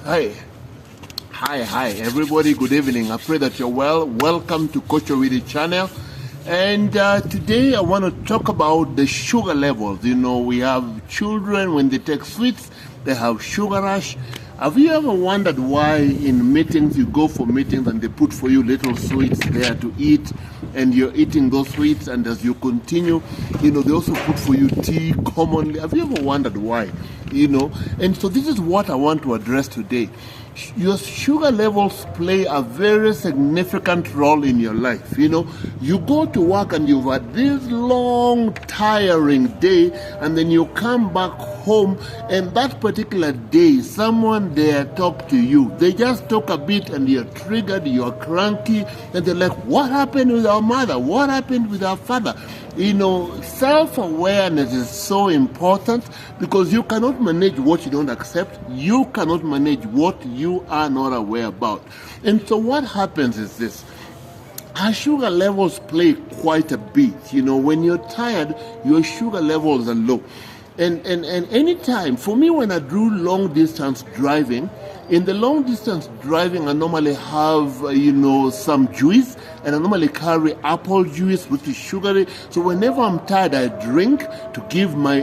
Hi. Hi, everybody. Good evening. I pray that you're well. Welcome to Coach Owidi channel. And today I want to talk about the sugar levels. You know, we have children, when they take sweets, they have sugar rush. Have you ever wondered why in meetings, you go for meetings and they put for you little sweets there to eat, and you're eating those sweets, and as you continue, you know, they also put for you tea commonly. Have you ever wondered why? You know, and so this is what I want to address today. Your sugar levels play a very significant role in your life. You know, you go to work and you've had this long, tiring day, and then you come back home, and that particular day, someone there talk to you. They just talk a bit, and you're triggered, you're cranky, and they're like, what happened with our mother? What happened with our father? You know, self-awareness is so important, because you cannot manage what you don't accept. You cannot manage what you are not aware about. And so what happens is this. Our sugar levels play quite a bit. You know, when you're tired, your sugar levels are low. And anytime, for me, when I do long distance driving, in the long distance driving, I normally have, some juice, and I normally carry apple juice, which is sugary. So whenever I'm tired, I drink to give my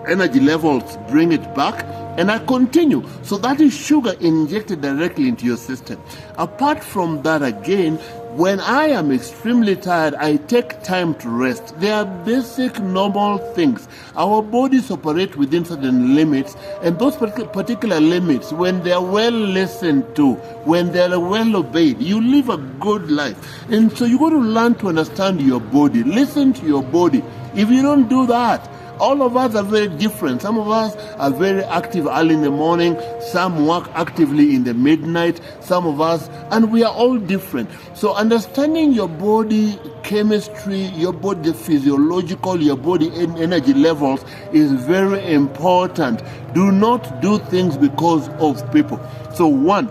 energy levels, bring it back, and I continue. So that is sugar injected directly into your system. Apart from that, again, when I am extremely tired, I take time to rest. They are basic, normal things. Our bodies operate within certain limits, and those particular limits, when they are well listened to, when they are well obeyed, you live a good life. And so you got to learn to understand your body. Listen to your body. If you don't do that, all of us are very different. Some of us are very active early in the morning. Some work actively in the midnight. Some of us, and we are all different. So understanding your body chemistry, your body physiological, your body energy levels is very important. Do not do things because of people. So one,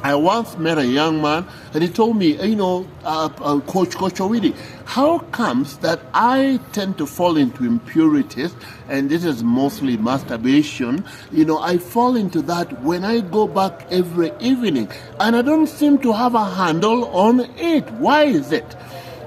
I once met a young man, and he told me, Coach Owidi, how comes that I tend to fall into impurities, and this is mostly masturbation, I fall into that when I go back every evening, and I don't seem to have a handle on it. Why is it?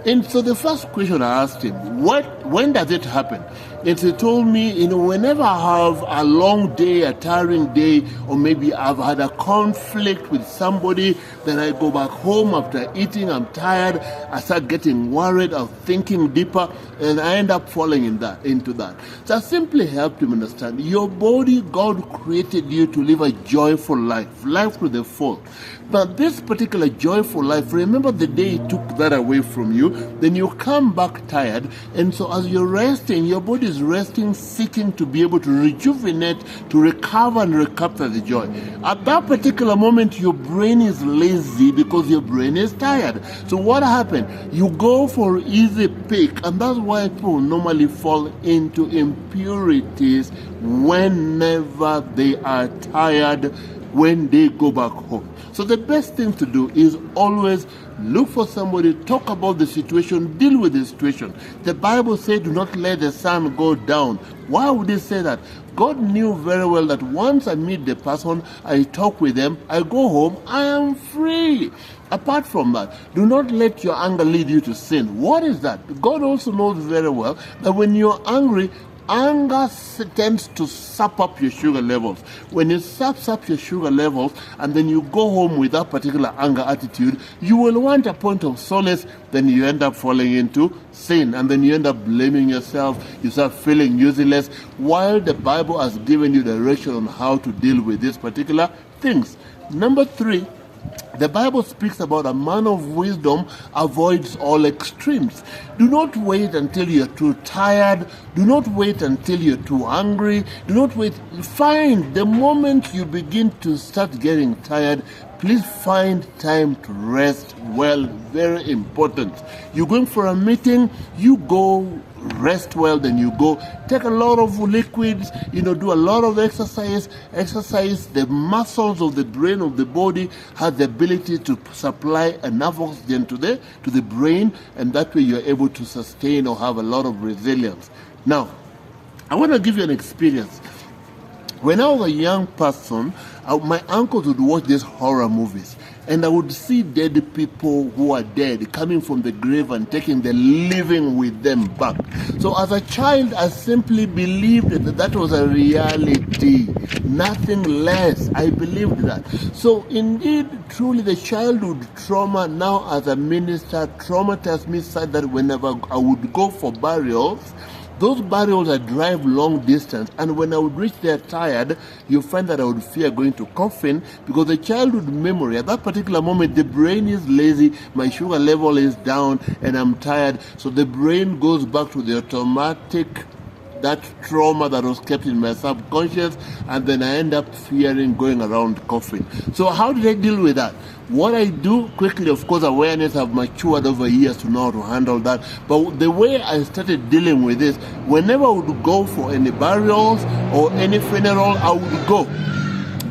And so the first question I asked him, when does it happen? And he told me, whenever I have a long day, a tiring day, or maybe I've had a conflict with somebody, then I go back home after eating, I'm tired, I start getting worried, I'm thinking deeper, and I end up falling into that. So I simply helped him understand, your body, God created you to live a joyful life to the full. But this particular joyful life, remember the day He took that away from you, then you come back tired, and so as you're resting, your body is resting, seeking to be able to rejuvenate, to recover and recapture the joy. At that particular moment, your brain is lazy because your brain is tired. So what happened? You go for easy pick, and that's why people normally fall into impurities whenever they are tired, when they go back home. So the best thing to do is always look for somebody, talk about the situation, deal with the situation. The Bible said, do not let the sun go down. Why would He say that? God knew very well that once I meet the person, I talk with them, I go home, I am free. Apart from that, do not let your anger lead you to sin. What is that? God also knows very well that when you're angry, anger tends to sap up your sugar levels. When it saps up your sugar levels, and then you go home with that particular anger attitude, you will want a point of solace, then you end up falling into sin, and then you end up blaming yourself, you start feeling useless, while the Bible has given you direction on how to deal with these particular things. Number 3, the Bible speaks about a man of wisdom avoids all extremes. Do not wait until you're too tired. Do not wait until you're too hungry. Do not wait. Find the moment you begin to start getting tired, please find time to rest well. Very important. You're going for a meeting, you go rest well, then you go take a lot of liquids, do a lot of exercise. The muscles of the brain, of the body, have the ability to supply enough oxygen to the brain, and that way you're able to sustain or have a lot of resilience. Now, I want to give you an experience. When I was a young person, My uncles would watch these horror movies, and I would see dead people who are dead coming from the grave and taking the living with them back. So as a child, I simply believed that that was a reality, nothing less. I believed that. So indeed, truly, the childhood trauma now as a minister traumatized me such that whenever I would go for burials, those burials I drive long distance, and when I would reach there tired, you find that I would fear going to coffin, because the childhood memory, at that particular moment, the brain is lazy, my sugar level is down, and I'm tired. So the brain goes back to the automatic, that trauma that was kept in my subconscious, and then I end up fearing going around coughing. So how did I deal with that? What I do quickly, of course, awareness have matured over years to know how to handle that. But the way I started dealing with this, whenever I would go for any burials or any funeral, I would go.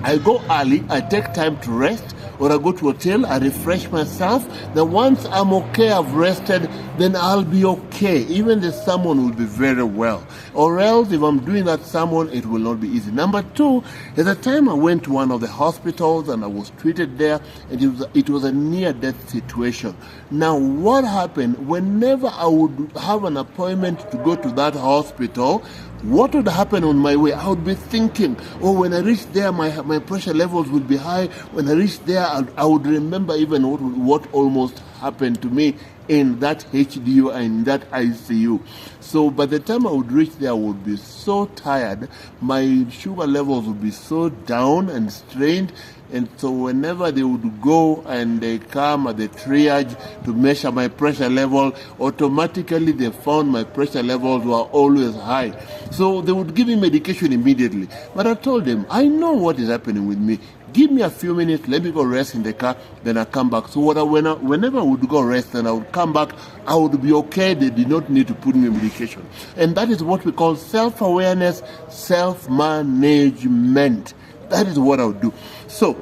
I go early, I take time to rest, or I go to a hotel, I refresh myself. Then once I'm okay, I've rested, then I'll be okay. Even the sermon will be very well. Or else, if I'm doing that sermon, it will not be easy. Number two, at the time I went to one of the hospitals and I was treated there, and it was a near-death situation. Now, what happened, whenever I would have an appointment to go to that hospital, what would happen on my way? I would be thinking, oh, when I reach there, my pressure levels will be high. When I reach there, I would remember even what almost happened to me in that HDU and in that ICU. So by the time I would reach there, I would be so tired. My sugar levels would be so down and strained. And so whenever they would go and they come at the triage to measure my pressure level, automatically they found my pressure levels were always high. So they would give me medication immediately. But I told them, I know what is happening with me. Give me a few minutes, let me go rest in the car, then I come back. So whenever I would go rest and I would come back, I would be okay. They did not need to put me medication. And that is what we call self-awareness, self-management. That is what I would do. So,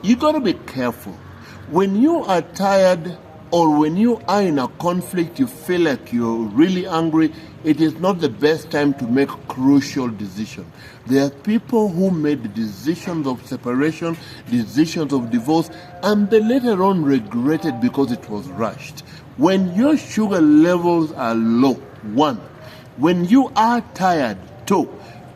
you got to be careful. When you are tired or when you are in a conflict, you feel like you're really angry, it is not the best time to make crucial decisions. There are people who made decisions of separation, decisions of divorce, and they later on regretted because it was rushed. When your sugar levels are low, 1. When you are tired, 2.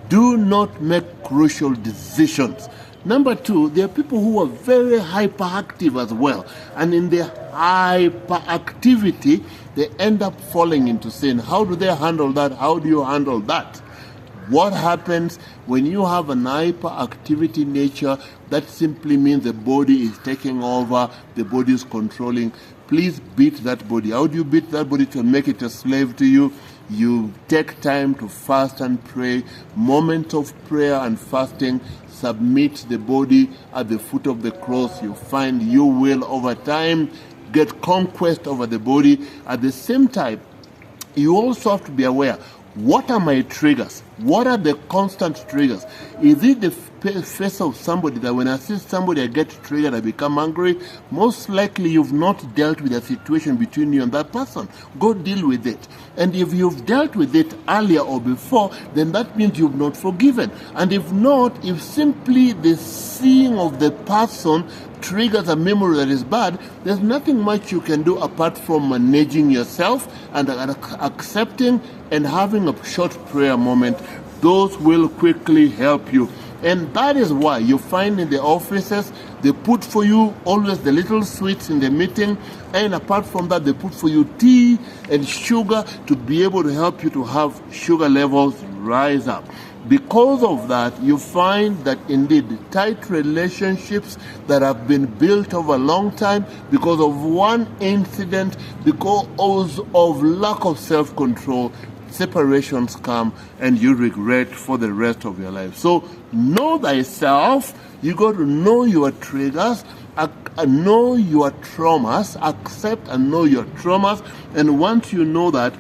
Do not make crucial decisions. Number 2, there are people who are very hyperactive as well. And in their hyperactivity, they end up falling into sin. How do they handle that? How do you handle that? What happens when you have an hyperactivity nature? That simply means the body is taking over, the body is controlling. Please beat that body. How do you beat that body to make it a slave to you? You take time to fast and pray. Moments of prayer and fasting, submit the body at the foot of the cross. You find you will, over time, get conquest over the body. At the same time, you also have to be aware, what are my triggers? What are the constant triggers? Is it the face of somebody that when I see somebody I get triggered, I become angry? Most likely you've not dealt with a situation between you and that person. Go deal with it. And if you've dealt with it earlier or before, then that means you've not forgiven. And if not, if simply the seeing of the person triggers a memory that is bad, there's nothing much you can do apart from managing yourself and accepting and having a short prayer moment. Those will quickly help you. And that is why you find in the offices, they put for you always the little sweets in the meeting. And apart from that, they put for you tea and sugar to be able to help you to have sugar levels rise up. Because of that, you find that indeed tight relationships that have been built over a long time because of one incident, because of lack of self-control, separations come and you regret for the rest of your life. So know thyself. You got to know your triggers, know your traumas, accept and know your traumas. And once you know that,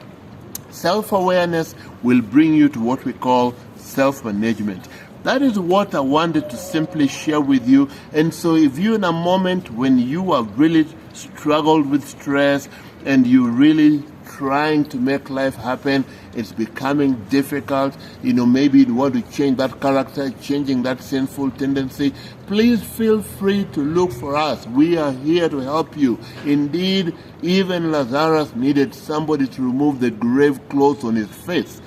self-awareness will bring you to what we call self-management. That is what I wanted to simply share with you. And so if you're in a moment when you have really struggled with stress and you really trying to make life happen, it's becoming difficult. Maybe you want to change that character, changing that sinful tendency. Please feel free to look for us. We are here to help you. Indeed, even Lazarus needed somebody to remove the grave clothes on his face.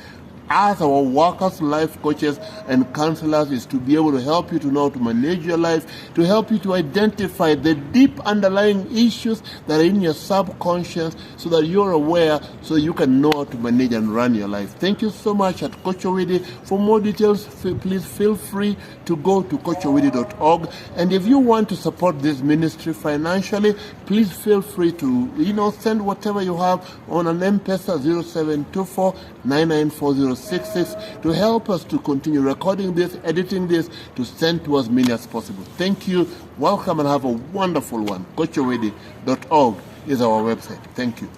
As our workers, life coaches, and counselors is to be able to help you to know how to manage your life, to help you to identify the deep underlying issues that are in your subconscious so that you're aware, so you can know how to manage and run your life. Thank you so much at Coach Owidi. For more details, please feel free to go to coachowidi.org. And if you want to support this ministry financially, please feel free to send whatever you have on an M-Pesa 0724 994066 to help us to continue recording this, editing this, to send to as many as possible. Thank you. Welcome and have a wonderful one. coachowidi.org is our website. Thank you.